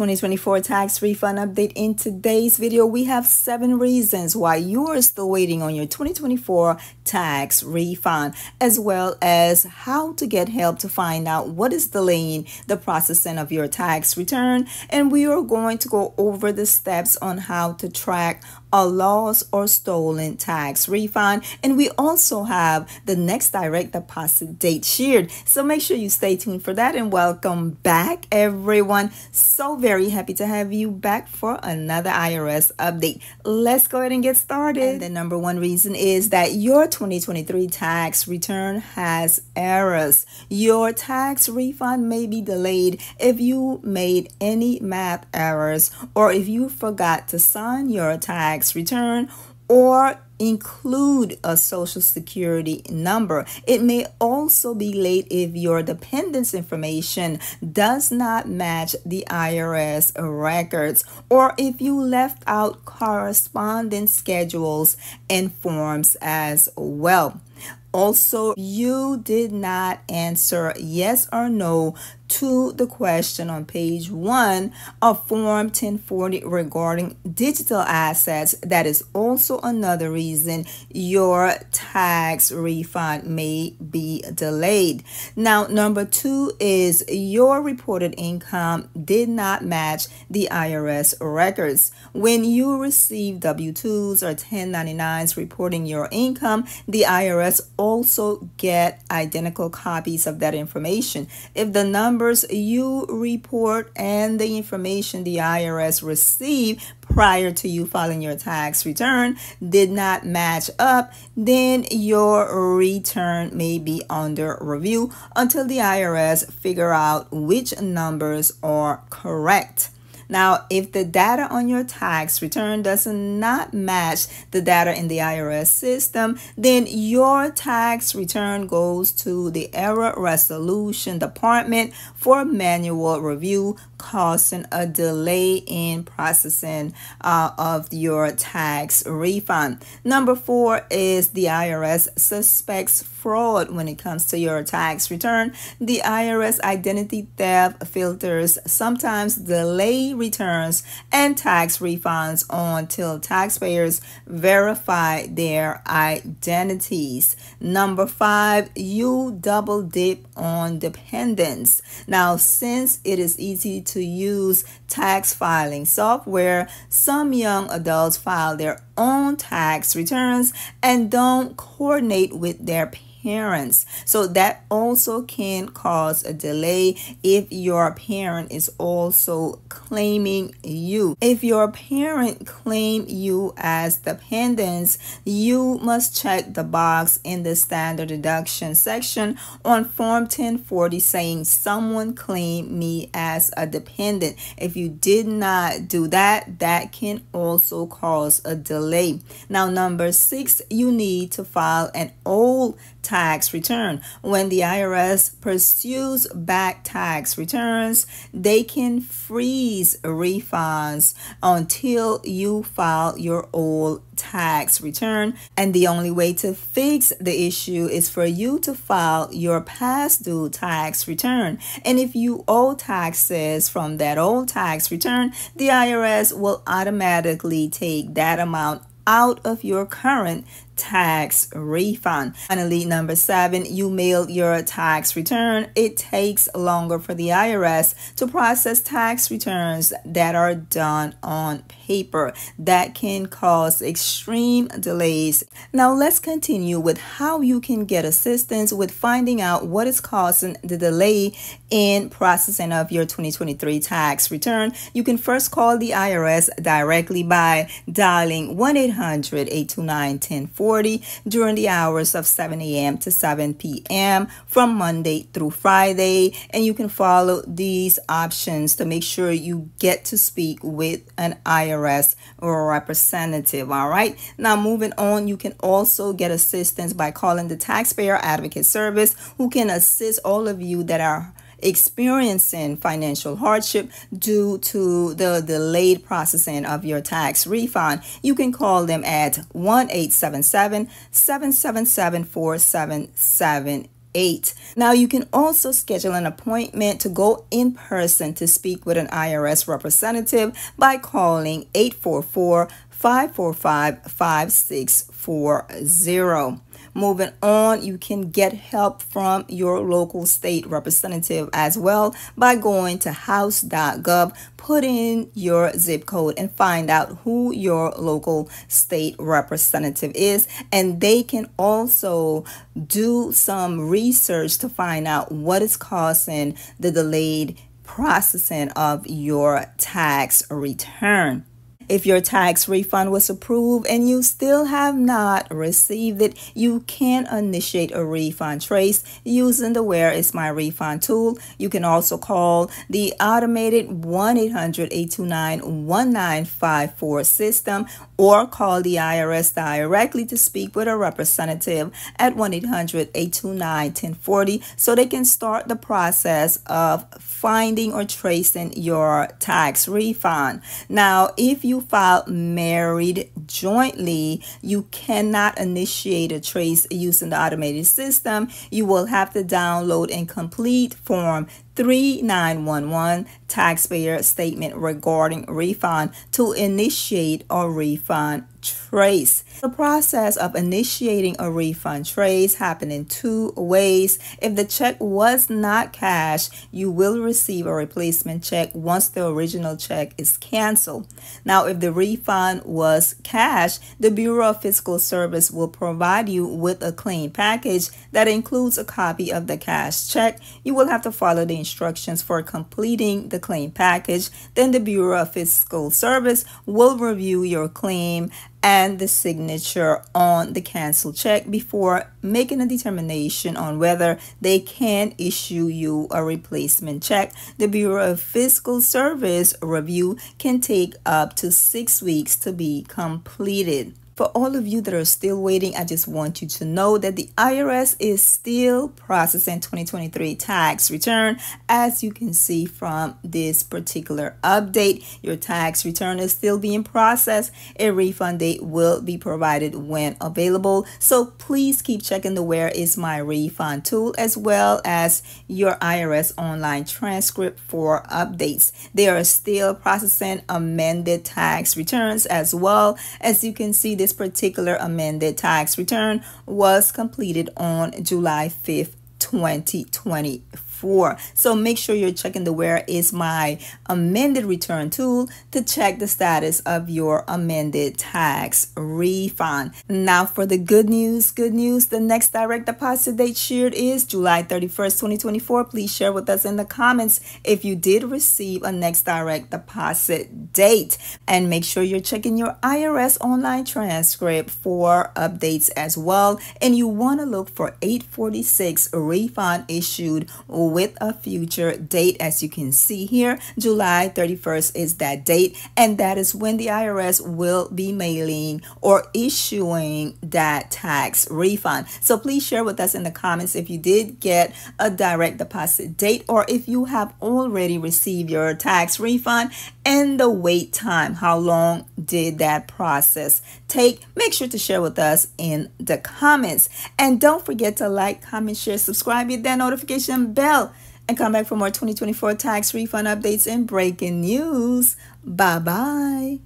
2024 tax refund update. In today's video, we have 7 reasons why you are still waiting on your 2024 tax refund, as well as how to get help to find out what is delaying the processing of your tax return. And we are going to go over the steps on how to track a lost or stolen tax refund, and we also have the next direct deposit date shared, so make sure you stay tuned for that. And welcome back, everyone. So very happy to have you back for another IRS update. Let's go ahead and get started. And the number one reason is that your 2023 tax return has errors. Your tax refund may be delayed if you made any math errors, or if you forgot to sign your tax return or include a social security number. It may also be late if your dependents information does not match the IRS records, or if you left out correspondence schedules and forms as well. Also, you did not answer yes or no to the question on page 1 of Form 1040 regarding digital assets. That is also another reason your tax refund may be delayed. Now, number 2 is your reported income did not match the IRS records. When you receive W-2s or 1099s reporting your income, the IRS also get identical copies of that information. If the numbers you report and the information the IRS received prior to you filing your tax return did not match up, then your return may be under review until the IRS figure out which numbers are correct. Now, if the data on your tax return does not match the data in the IRS system, then your tax return goes to the Error Resolution Department for manual review, causing a delay in processing of your tax refund. Number 4 is the IRS suspects fraud when it comes to your tax return. The IRS identity theft filters sometimes delay returns and tax refunds until taxpayers verify their identities. Number 5, you double dip on dependents. Now, since it is easy to use tax filing software, some young adults file their own tax returns and don't coordinate with their parents. So that also can cause a delay if your parent is also claiming you. If your parent claim you as dependents, you must check the box in the standard deduction section on Form 1040 saying someone claimed me as a dependent. If you did not do that, that can also cause a delay. Now, number 6, you need to file an old tax return. When the IRS pursues back tax returns, they can freeze refunds until you file your old tax return, and the only way to fix the issue is for you to file your past due tax return. And if you owe taxes from that old tax return, the IRS will automatically take that amount out of your current tax refund. Finally, number 7, you mail your tax return. It takes longer for the IRS to process tax returns that are done on paper. That can cause extreme delays. Now, let's continue with how you can get assistance with finding out what is causing the delay in processing of your 2023 tax return. You can first call the IRS directly by dialing 1-800-829-1040 during the hours of 7 a.m. to 7 p.m. from Monday through Friday. And you can follow these options to make sure you get to speak with an IRS representative. All right. Now, moving on, you can also get assistance by calling the Taxpayer Advocate Service, who can assist all of you that are experiencing financial hardship due to the delayed processing of your tax refund. You can call them at 1-877-777-4778. 8. Now, you can also schedule an appointment to go in person to speak with an IRS representative by calling 844-545-5640. Moving on, you can get help from your local state representative as well by going to house.gov, put in your zip code, and find out who your local state representative is. And they can also do some research to find out what is causing the delayed processing of your tax return. If your tax refund was approved and you still have not received it, you can initiate a refund trace using the Where is My Refund tool. You can also call the automated 1-800-829-1954 system or call the IRS directly to speak with a representative at 1-800-829-1040 so they can start the process of finding or tracing your tax refund. Now, if you file married jointly, you cannot initiate a trace using the automated system. You will have to download and complete Form 3911 taxpayer statement regarding refund to initiate a refund trace. The process of initiating a refund trace happens in 2 ways. If the check was not cashed, you will receive a replacement check once the original check is canceled. Now, if the refund was cashed, the Bureau of Fiscal Service will provide you with a claim package that includes a copy of the cashed check. You will have to follow the instructions for completing the claim package. Then the Bureau of Fiscal Service will review your claim and the signature on the canceled check before making a determination on whether they can issue you a replacement check. The Bureau of Fiscal Service review can take up to 6 weeks to be completed. For all of you that are still waiting, I just want you to know that the IRS is still processing 2023 tax return. As you can see from this particular update, your tax return is still being processed. A refund date will be provided when available. So please keep checking the Where is My Refund tool as well as your IRS online transcript for updates. They are still processing amended tax returns as well. As you can see, this particular amended tax return was completed on July 5th, 2024. So make sure you're checking the Where is My Amended Return tool to check the status of your amended tax refund. Now for the good news. The next direct deposit date shared is July 31st, 2024. Please share with us in the comments if you did receive a next direct deposit date. And make sure you're checking your IRS online transcript for updates as well. And you want to look for 846 refund issued with a future date. As you can see here, July 31st is that date, and that is when the IRS will be mailing or issuing that tax refund. So please share with us in the comments if you did get a direct deposit date or if you have already received your tax refund and the wait time. How long did that process take? Make sure to share with us in the comments. And don't forget to like, comment, share, subscribe, hit that notification bell, and come back for more 2024 tax refund updates and breaking news. Bye-bye.